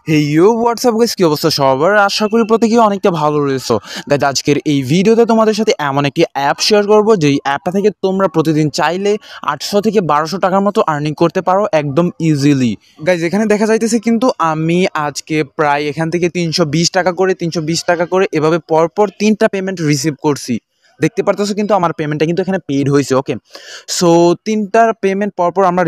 হেইয়ো WhatsApp guys, কি অবস্থা সবার? আশা করি প্রত্যেকেই অনেকটা ভালো রয়েছো। গাইস, আজকের এই ভিডিওতে তোমাদের সাথে এমন একটি অ্যাপ শেয়ার করব যেই অ্যাপটা থেকে তোমরা প্রতিদিন চাইলে 800 থেকে 1200 টাকার মতো আর্নিং করতে পারো একদম ইজিলি। গাইস, এখানে দেখা যাইতেছে কিন্তু আমি আজকে প্রায় এখান থেকে 320 টাকা করে এভাবে পরপর 3টা পেমেন্ট রিসিভ করছি। দেখতে পারতেছো কিন্তু আমার পেমেন্টটা কিন্তু এখানে পেইড হয়েছে। ওকে, সো 3টার পেমেন্ট পরপর আমরা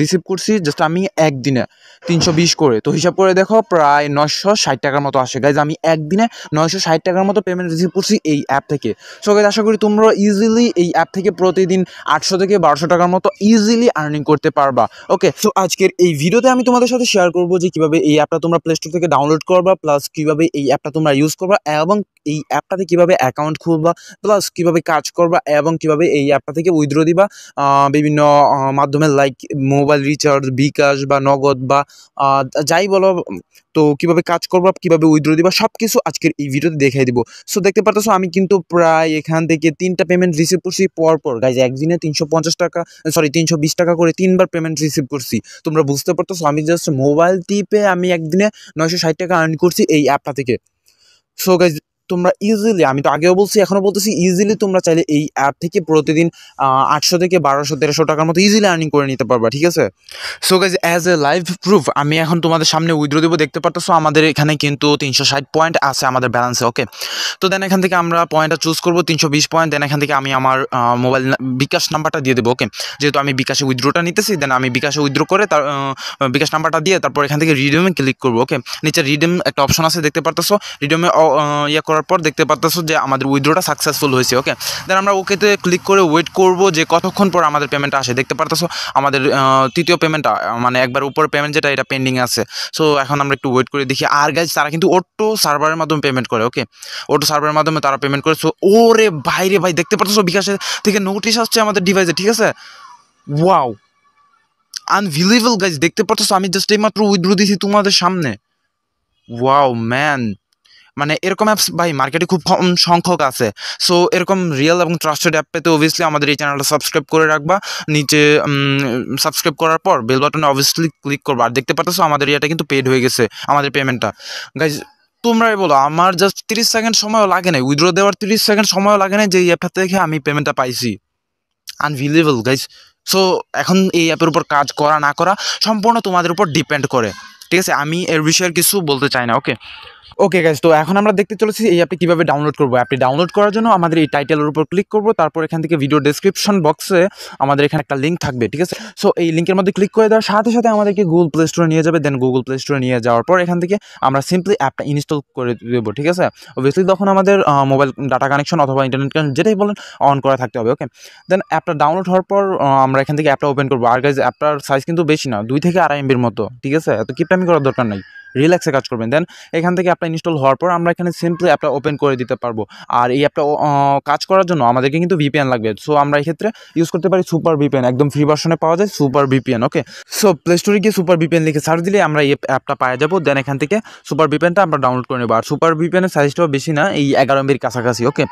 রিসিভ করছি জাস্ট আমি একদিনে 320 করে। তো হিসাব করে দেখো প্রায় 960 টাকার মতো আসে। গাইজ, আমি একদিনে 960 টাকার মতো পেমেন্ট রিসিভ করছি এই অ্যাপ থেকে। সো গাইজ, আশা করি তোমরা ইজিলি এই অ্যাপ থেকে প্রতিদিন 800 থেকে 1200 টাকার মতো ইজিলি আর্নিং করতে পারবা। ওকে, সো আজকের এই ভিডিওতে আমি তোমাদের সাথে শেয়ার করবো যে কীভাবে এই অ্যাপটা তোমরা প্লে স্টোর থেকে ডাউনলোড করবা, প্লাস কীভাবে এই অ্যাপটা তোমরা ইউজ করবা, এবং এই অ্যাপটাতে কীভাবে অ্যাকাউন্ট খুলবা, প্লাস কীভাবে কাজ করবা, এবং কীভাবে এই অ্যাপটা থেকে উইথড্র দিবা বিভিন্ন মাধ্যমে, লাইক মোবাইল রিচার্জ, বিকাশ বা নগদ বা যাই বলো। তো কীভাবে কাজ করবা, কীভাবে উইথড্র দিবা, সব কিছু আজকের এই ভিডিওতে দেখাই দিব। সো দেখতে পারতেছো আমি কিন্তু প্রায় এখান থেকে 3টা পেমেন্ট রিসিভ করছি পরপর। গাইজ, একদিনে 320 টাকা করে 3বার পেমেন্ট রিসিভ করছি। তোমরা বুঝতে পারতেছো আমি জাস্ট মোবাইল টিপে আমি একদিনে 960 টাকা আর্ন করছি এই অ্যাপটা থেকে। সো গাইজ, তোমরা ইজিলি, আমি তো আগেও বলছি এখনও বলতেছি, ইজিলি তোমরা চাইলে এই অ্যাপ থেকে প্রতিদিন 800 থেকে 1200-1300 টাকার মতো ইজিলি আর্নিং করে নিতে পারবা, ঠিক আছে? So guys, as a live proof আমি এখন তোমাদের সামনে উইথড্র দেবো। দেখতে পারতেছো আমাদের এখানে কিন্তু 360 পয়েন্ট আছে আমাদের ব্যালেন্সে। ওকে, তো দেন এখান থেকে আমরা পয়েন্টটা চুজ করবো 320 পয়েন্ট। দেন এখান থেকে আমি আমার মোবাইল বিকাশ নাম্বারটা দিয়ে দেবো। ওকে, যেহেতু আমি বিকাশে উইথড্রটা নিতেছি, দেন আমি বিকাশে উইথড্র করে তার বিকাশ নাম্বারটা দিয়ে তারপর এখান থেকে রিডিমে ক্লিক করবো। ওকে, নিচে রিডিম একটা অপশন আছে, দেখতে পারতেছো। রিডিমে করার পর দেখতে পারতেছো যে আমাদের উইথড্রটা সাকসেসফুল হয়েছে। ওকে, দেন আমরা ওকেতে ক্লিক করে ওয়েট করবো যে কতক্ষণ পর আমাদের পেমেন্টটা আসে। দেখতে পারতেছো আমাদের তৃতীয় পেমেন্টটা, মানে একবার উপরে পেমেন্ট যেটা, এটা পেন্ডিং আছে। সো এখন আমরা একটু ওয়েট করে দেখি। আর গাইজ, তারা কিন্তু অটো সার্ভারের মাধ্যমে পেমেন্ট করে। ওকে, অটো সার্ভারের মাধ্যমে তারা পেমেন্ট করে। সো ওরে ভাই রে ভাই, দেখতে পারতেছো বিকাশের থেকে নোটিশ আসছে আমাদের ডিভাইসে, ঠিক আছে? ওয়াও, আনবিলিভেবল গাইজ, দেখতে পারতেছো আমি জাস্ট এইমাত্র উইথড্র দিয়েছি তোমাদের সামনে। ওয়াও ম্যান, মানে এরকম অ্যাপস ভাই মার্কেটে খুব কম সংখ্যক আছে। সো এরকম রিয়েল এবং ট্রাস্টেড অ্যাপ পেতে অবভিয়াসলি আমাদের এই চ্যানেলটা সাবস্ক্রাইব করে রাখবা। নিচে সাবস্ক্রাইব করার পর বেল বাটনে অবভিয়াসলি ক্লিক করবা। আর দেখতে পাচ্ছ আমাদের এটা কিন্তু পেড হয়ে গেছে, আমাদের পেমেন্টটা। গাইজ, তোমরাই বলো, আমার জাস্ট 30 সেকেন্ড সময়ও লাগে নাই, উইথড্র দেওয়ার 30 সেকেন্ড সময়ও লাগে নাই যে এই অ্যাপটা থেকে আমি পেমেন্টটা পাইছি। Unbelievable guys. সো এখন এই অ্যাপের উপর কাজ করা না করা সম্পূর্ণ তোমাদের উপর ডিপেন্ড করে, ঠিক আছে? আমি এর বিষয়ে কিছু বলতে চাই না। ওকে ওকে গাইজ, তো এখন আমরা দেখতে চলেছি এই অ্যাপটি কীভাবে ডাউনলোড করবো। অ্যাপটি ডাউনলোড করার জন্য আমাদের এই টাইটেলের উপর ক্লিক করবো, তারপর এখান থেকে ভিডিও ডেসক্রিপশন বক্সে আমাদের এখানে একটা লিঙ্ক থাকবে, ঠিক আছে? সো এই লিঙ্কের মধ্যে ক্লিক করে দেওয়ার সাথে সাথে আমাদেরকে গুগল প্লে স্টোরে নিয়ে যাবে। দেন গুগল প্লে স্টোরে নিয়ে যাওয়ার পর এখান থেকে আমরা সিম্পলি অ্যাপটা ইনস্টল করে দেবো, ঠিক আছে? অবভিয়াসলি তখন আমাদের মোবাইল ডাটা কানেকশন অথবা ইন্টারনেট কানেকশন যেটাই বলেন অন করা থাকতে হবে। ওকে, দেন অ্যাপটা ডাউনলোড হওয়ার পর আমরা এখান থেকে অ্যাপটা ওপেন করবো। আর গাইজ, অ্যাপটার সাইজ কিন্তু বেশি না, 2 থেকে 2.5 MBর মতো, ঠিক আছে? এত কিপটামি করার দরকার নাই, রিল্যাক্সে কাজ করবেন। দেন এখান থেকে অ্যাপটা ইনস্টল হওয়ার পর আমরা এখানে সিম্পলি অ্যাপটা ওপেন করে দিতে পারবো। আর এই অ্যাপটা কাজ করার জন্য আমাদেরকে কিন্তু ভিপিএন লাগবে। সো আমরা এই ক্ষেত্রে ইউজ করতে পারি সুপার ভিপিএন, একদম ফ্রি ভার্সনে পাওয়া যায় সুপার ভিপিএন। ওকে, সো প্লে স্টোরে গিয়ে সুপার ভিপিএন লিখে সার্চ দিলে আমরা এই অ্যাপটা পাওয়া যাবো। দেন এখান থেকে সুপার ভিপিএনটা আমরা ডাউনলোড করে নেবো। আর সুপার ভিপিএনের সাইজটাও বেশি না, এই 11 MBর কাছাকাছি। ওকে,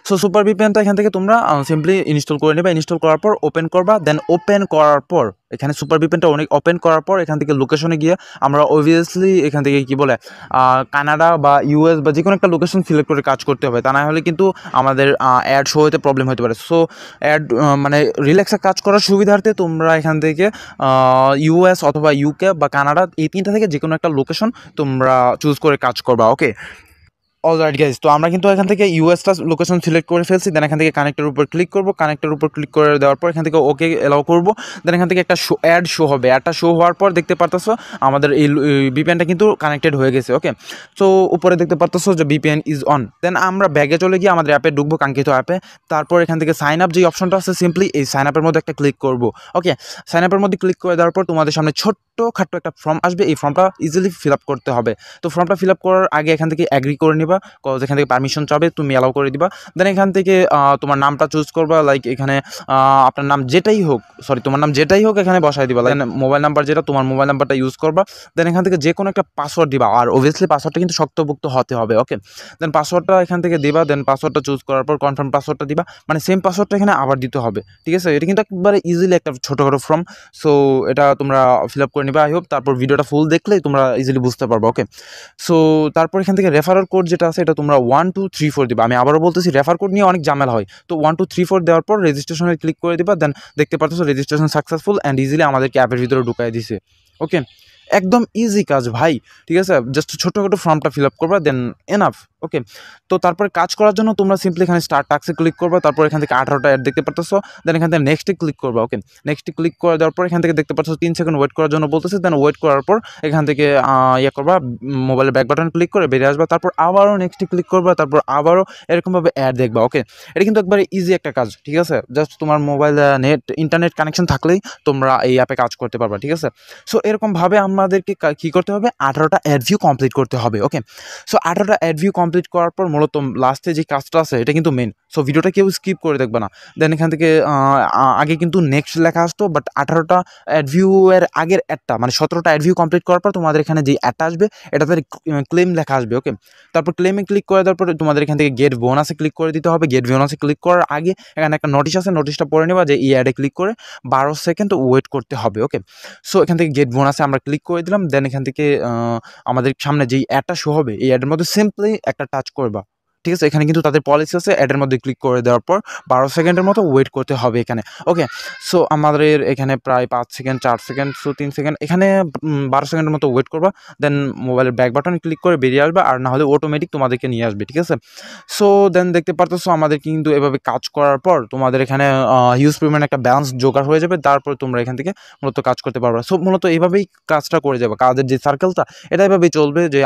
সো সুপার ভিপিএনটা এখান থেকে তোমরা সিম্পলি ইনস্টল করে নেবে। ইনস্টল করার পর ওপেন করবা। দেন ওপেন করার পর এখানে সুপার ভিপিএনটা অনেক ওপেন করার পর এখান থেকে লোকেশনে গিয়ে আমরা অবভিয়াসলি এখান থেকে কি বলে কানাডা বা ইউএস বা যে কোনো একটা লোকেশন সিলেক্ট করে কাজ করতে হবে, তা না হলে কিন্তু আমাদের অ্যাড শো হতে প্রবলেম হতে পারে। সো অ্যাড মানে রিল্যাক্সে কাজ করার সুবিধার্থে তোমরা এখান থেকে ইউএস অথবা ইউকে বা কানাডা, এই 3টা থেকে যে কোনো একটা লোকেশন তোমরা চুজ করে কাজ করবা। ওকে, অলরাইট গাইজ, তো আমরা কিন্তু এখান থেকে ইউএসটা লোকেশন সিলেক্ট করে ফেলছি। দেন এখান থেকে কানেক্টের উপর ক্লিক করবো। কানেক্টের উপর ক্লিক করে দেওয়ার পর এখান থেকে ওকে এলাও করবো। দেন এখান থেকে একটা অ্যাড শো হবে। অ্যাডটা শো হওয়ার পর দেখতে পারতেছো আমাদের এই ভিপিএনটা কিন্তু কানেক্টেড হয়ে গেছে। ওকে, সো উপরে দেখতে পারতেছো যে ভিপিএন ইজ অন। দেন আমরা ব্যাগে চলে গিয়ে আমাদের অ্যাপে ঢুকবো, কাঙ্ক্ষিত অ্যাপে। তারপর এখান থেকে সাইন আপ যে অপশনটা আছে, সিম্পলি এই সাইন আপের মধ্যে একটা ক্লিক করবো। ওকে, সাইন আপের মধ্যে ক্লিক করে দেওয়ার পর তোমাদের সামনে ছোট্ট খাট্ট একটা ফর্ম আসবে। এই ফর্মটা ইজিলি ফিল আপ করতে হবে। তো ফর্মটা ফিল আপ করার আগে এখান থেকে অ্যাগ্রি করে নেবা। দিবা, যেখান থেকে পারমিশন চাবে তুমি অ্যালাউ করে দিবা। দেন এখান থেকে তোমার নামটা চুজ করবা, লাইক এখানে আপনার নাম যেটাই হোক, তোমার নাম যেটাই হোক এখানে বসাই দিবা। লাইক মোবাইল নাম্বার যেটা, তোমার মোবাইল নাম্বারটা ইউজ করবা। দেন এখান থেকে যে কোনো একটা পাসওয়ার্ড দিবা, আর অবভিয়াসলি পাসওয়ার্ডটা কিন্তু শক্তপোক্ত হতে হবে। ওকে, দেন পাসওয়ার্ডটা এখান থেকে দিবা। দেন পাসওয়ার্ডটা চুজ করার পর কনফার্ম পাসওয়ার্ডটা দিবা, মানে সেম পাসওয়ার্ডটা এখানে আবার দিতে হবে। ঠিক আছে, এটা কিন্তু একবারে ইজিলি একটা ছোটোখাটো ফর্ম। সো এটা তোমরা ফিল আপ করে নিবা। আই হোপ তারপর ভিডিওটা ফুল দেখলে তোমরা ইজিলি বুঝতে পারবে। ওকে, সো তারপর এখান থেকে রেফারেল কোড যেটা আছে এটা তোমরা 1 2 3 4 দিবা। আমি আবারও বলতেছি, রেফার কোড নিয়ে অনেক ঝামেলা হয়। তো 1 2 3 4 দেওয়ার পর রেজিস্ট্রেশনে ক্লিক করে দিবা। দেন দেখতে পাচ্ছ রেজিস্ট্রেশন সাকসেসফুল অ্যান্ড ইজিলি আমাদেরকে অ্যাপের ভিতরে ঢুকাই দিছে। ওকে, একদম ইজি কাজ ভাই। ঠিক আছে, জাস্ট ছোটোখাটো ফর্মটা ফিল আপ করবা, দেন এনাফ। ওকে, তো তারপরে কাজ করার জন্য তোমরা সিম্পলি এখানে স্টার্ট টাস্কে ক্লিক করবা। তারপর এখান থেকে 18টা অ্যাড দেখতে পাচ্ছ। দেন এখান থেকে নেক্সটে ক্লিক করবা। ওকে, নেক্সটে ক্লিক করে দেওয়ার পর এখান থেকে দেখতে পাচ্ছ 3 সেকেন্ড ওয়েট করার জন্য বলতেছে। দেন ওয়েট করার পর এখান থেকে ইয়ে করবা, মোবাইলের ব্যাক বাটন ক্লিক করে বেরিয়ে আসবা। তারপর আবারও নেক্সটে ক্লিক করবা, তারপর আবারও এরকমভাবে অ্যাড দেখবা। ওকে, এটা কিন্তু একবারে ইজি একটা কাজ। ঠিক আছে, জাস্ট তোমার মোবাইল ইন্টারনেট কানেকশন থাকলেই তোমরা এই অ্যাপে কাজ করতে পারবা। ঠিক আছে, সো এরকমভাবে আমাদেরকে কী করতে হবে, 18টা অ্যাড ভিউ কমপ্লিট করতে হবে। ওকে, সো 18টা অ্যাড ভিউ কমপ্লিট করার পর মূলত লাস্টে যে কাজটা আছে এটা কিন্তু মেন। সো ভিডিওটা কেউ স্কিপ করে দেখবে না। দেন এখান থেকে আগে কিন্তু নেক্সট লেখা আসতো, বাট 18টা অ্যাড ভিউ এর আগের অ্যাডটা, মানে 17টা অ্যাড ভিউ কমপ্লিট করার পর তোমাদের এখানে যে অ্যাডটা আসবে এটাতে ক্লেম লেখা আসবে। ওকে, তারপর ক্লেমে ক্লিক করে দেওয়ার পরে তোমাদের এখান থেকে গেট বোনাসে ক্লিক করে দিতে হবে। গেট বোনাসে ক্লিক করার আগে এখানে একটা নোটিশ আছে, নোটিশটা পড়ে নেবা যে এই অ্যাডে ক্লিক করে 12 সেকেন্ড ওয়েট করতে হবে। ওকে, সো এখান থেকে গেট বোনাসে আমরা ক্লিক করে দিলাম। দেন এখান থেকে আমাদের সামনে যেই অ্যাডটা শো হবে এই অ্যাডের মধ্যে সিম্পলি একটা টাচ করবা। ঠিক আছে, এখানে কিন্তু তাদের পলিসি আছে, অ্যাডের মধ্যে ক্লিক করে দেওয়ার পর 12 সেকেন্ডের মতো ওয়েট করতে হবে এখানে। ওকে, সো আমাদের এখানে প্রায় 5 সেকেন্ড 4 সেকেন্ড, সো 3 সেকেন্ড, এখানে 12 সেকেন্ডের মতো ওয়েট করবা। দেন মোবাইলের ব্যাক বাটন ক্লিক করে বেরিয়ে আসবে, আর না হলে অটোমেটিক তোমাদেরকে নিয়ে আসবে। ঠিক আছে, সো দেন দেখতে পারতেছো আমাদের কিন্তু এভাবে কাজ করার পর তোমাদের এখানে হিউজ পরিমাণে একটা ব্যালেন্স জোগাড় হয়ে যাবে। তারপর তোমরা এখান থেকে মূলত কাজ করতে পারবে। সো মূলত এইভাবেই কাজটা করে যাবে, কাজের যে সার্কেলটা এটা এভাবেই চলবে যে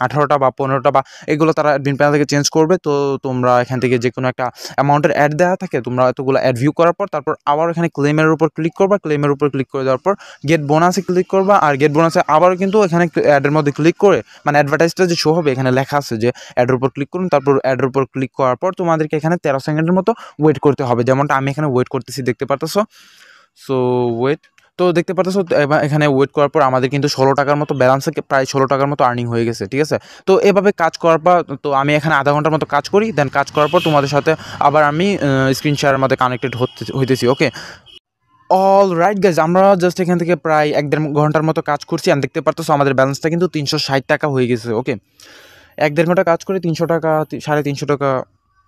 18টা বা 15টা বা এগুলো তারা অ্যাডমিন প্যানেল থেকে চেঞ্জ করবে। তো তোমরা এখান থেকে যে কোনো একটা অ্যামাউন্টের অ্যাড দেওয়া থাকে, তোমরা এতগুলো অ্যাড ভিউ করার পর তারপর আবার এখানে ক্লেমের উপর ক্লিক করবা। ক্লেমের উপর ক্লিক করে দেওয়ার পর গেট বোনাসে ক্লিক করবা, আর গেট বোনাসে আবারও কিন্তু এখানে অ্যাডের মধ্যে ক্লিক করে, মানে অ্যাডভার্টাইজটা যে শো হবে এখানে লেখা আছে যে অ্যাডের উপর ক্লিক করুন। তারপর অ্যাডের উপর ক্লিক করার পর তোমাদেরকে এখানে 13 সেকেন্ডের মতো ওয়েট করতে হবে, যেমনটা আমি এখানে ওয়েট করতেছি, দেখতে পারতেছো। সো ওয়েট, তো দেখতে পাচ্ছ এখানে ওয়েট করার পর আমাদের কিন্তু 16 টাকার মতো ব্যালেন্সে, প্রায় 16 টাকার মতো আর্নিং হয়ে গেছে। ঠিক আছে, তো এভাবে কাজ করার পর তো আমি এখানে আধা ঘন্টার মতো কাজ করি। দেন কাজ করার পর তোমাদের সাথে আবার আমি স্ক্রিন শেয়ারের মধ্যে কানেক্টেড হইতেছি। ওকে, অল রাইট গাইজ, আমরা জাস্ট এখান থেকে প্রায় 1-1.5 ঘন্টার মতো কাজ করছি। আর দেখতে পারতেছো আমাদের ব্যালেন্সটা কিন্তু 360 টাকা হয়ে গেছে। ওকে, 1-1.5 ঘন্টা কাজ করে 300 টাকা, 350 টাকা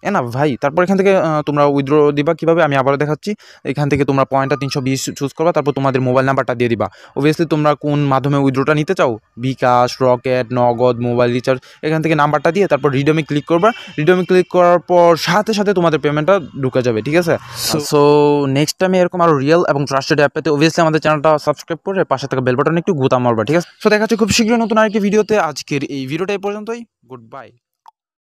না ভাই। তারপর এখান থেকে তোমরা উইথড্র দিবা কীভাবে আমি আবারও দেখাচ্ছি। এখান থেকে তোমরা পয়েন্টটা 320 চুজ করবা, তারপর তোমাদের মোবাইল নাম্বারটা দিয়ে দিবা। অবভিয়াসলি তোমরা কোন মাধ্যমে উইথড্রটা নিতে চাও, বিকাশ, রকেট, নগদ, মোবাইল রিচার্জ, এখান থেকে নাম্বারটা দিয়ে তারপর রিডমে ক্লিক করবা। রিডমে ক্লিক করার পর সাথে সাথে তোমাদের পেমেন্টটা ঢুকে যাবে। ঠিক আছে, সো নেক্সট টাইমে এরকম আরও রিয়েল এবং ট্রাস্টেড অ্যাপ পেতে অবভিয়াসলি আমাদের চ্যানেলটা সাবস্ক্রাইব করে পাশে থাকা বেল বাটনে একটু গুতা মারবা। ঠিক আছে, সো দেখা হচ্ছে খুব শীঘ্রই নতুন আরেকটি ভিডিওতে। আজকের এই ভিডিওটা এই পর্যন্তই। Good bye.